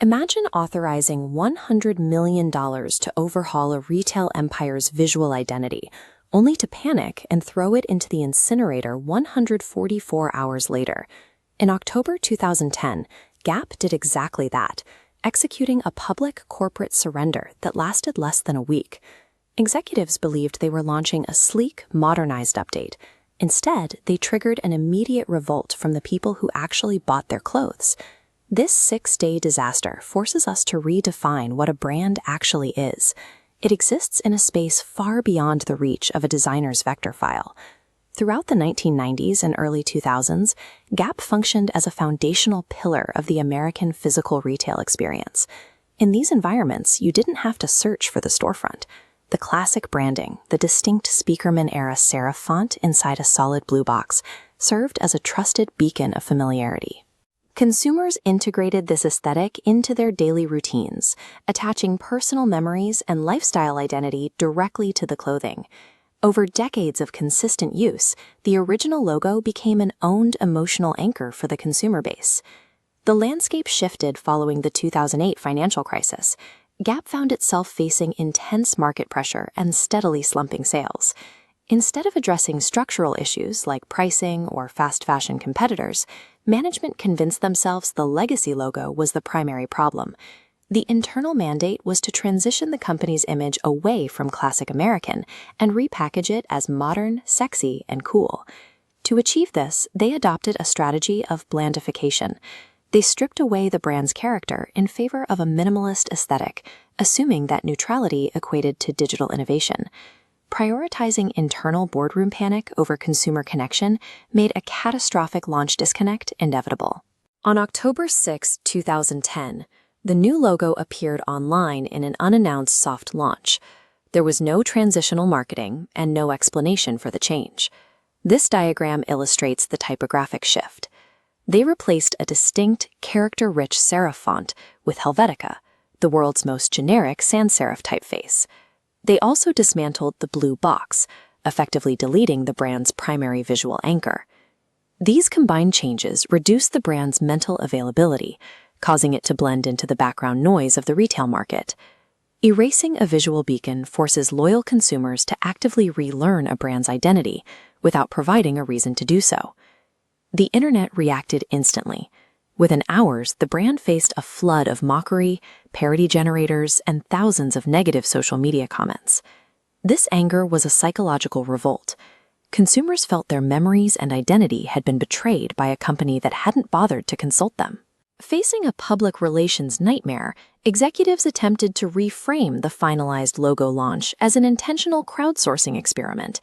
Imagine authorizing $100 million to overhaul a retail empire's visual identity, only to panic and throw it into the incinerator 144 hours later. In October 2010, Gap did exactly that, executing a public corporate surrender that lasted less than a week. Executives believed they were launching a sleek, modernized update. Instead, they triggered an immediate revolt from the people who actually bought their clothes. This 6-day disaster forces us to redefine what a brand actually is. It exists in a space far beyond the reach of a designer's vector file. Throughout the 1990s and early 2000s, Gap functioned as a foundational pillar of the American physical retail experience. In these environments, you didn't have to search for the storefront. The classic branding, the distinct Speakerman-era serif font inside a solid blue box, served as a trusted beacon of familiarity. Consumers integrated this aesthetic into their daily routines, attaching personal memories and lifestyle identity directly to the clothing. Over decades of consistent use, the original logo became an owned emotional anchor for the consumer base. The landscape shifted following the 2008 financial crisis. Gap found itself facing intense market pressure and steadily slumping sales. Instead of addressing structural issues like pricing or fast fashion competitors, management convinced themselves the legacy logo was the primary problem. The internal mandate was to transition the company's image away from classic American and repackage it as modern, sexy, and cool. To achieve this, they adopted a strategy of blandification. They stripped away the brand's character in favor of a minimalist aesthetic, assuming that neutrality equated to digital innovation. Prioritizing internal boardroom panic over consumer connection made a catastrophic launch disconnect inevitable. On October 6, 2010, the new logo appeared online in an unannounced soft launch. There was no transitional marketing and no explanation for the change. This diagram illustrates the typographic shift. They replaced a distinct, character-rich serif font with Helvetica, the world's most generic sans serif typeface. They also dismantled the blue box, effectively deleting the brand's primary visual anchor. These combined changes reduced the brand's mental availability, causing it to blend into the background noise of the retail market. Erasing a visual beacon forces loyal consumers to actively relearn a brand's identity without providing a reason to do so. The internet reacted instantly. Within hours, the brand faced a flood of mockery, parody generators, and thousands of negative social media comments. This anger was a psychological revolt. Consumers felt their memories and identity had been betrayed by a company that hadn't bothered to consult them. Facing a public relations nightmare, executives attempted to reframe the finalized logo launch as an intentional crowdsourcing experiment.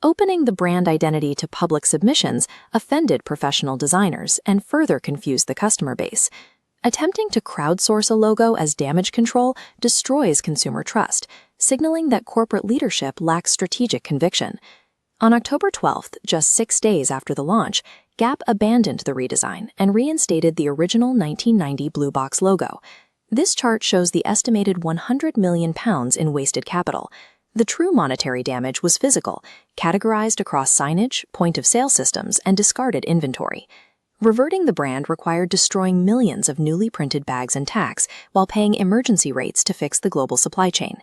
Opening the brand identity to public submissions offended professional designers and further confused the customer base. Attempting to crowdsource a logo as damage control destroys consumer trust, signaling that corporate leadership lacks strategic conviction. On October 12th, just 6 days after the launch, Gap abandoned the redesign and reinstated the original 1990 blue box logo. This chart shows the estimated £100 million in wasted capital. The true monetary damage was physical, categorized across signage, point-of-sale systems, and discarded inventory. Reverting the brand required destroying millions of newly printed bags and tacks while paying emergency rates to fix the global supply chain.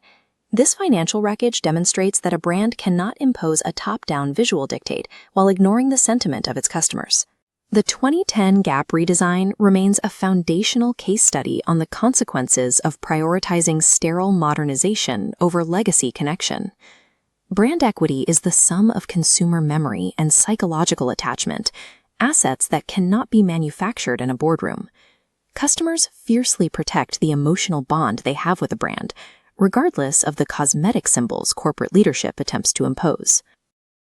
This financial wreckage demonstrates that a brand cannot impose a top-down visual dictate while ignoring the sentiment of its customers. The 2010 Gap redesign remains a foundational case study on the consequences of prioritizing sterile modernization over legacy connection. Brand equity is the sum of consumer memory and psychological attachment, assets that cannot be manufactured in a boardroom. Customers fiercely protect the emotional bond they have with a brand, regardless of the cosmetic symbols corporate leadership attempts to impose.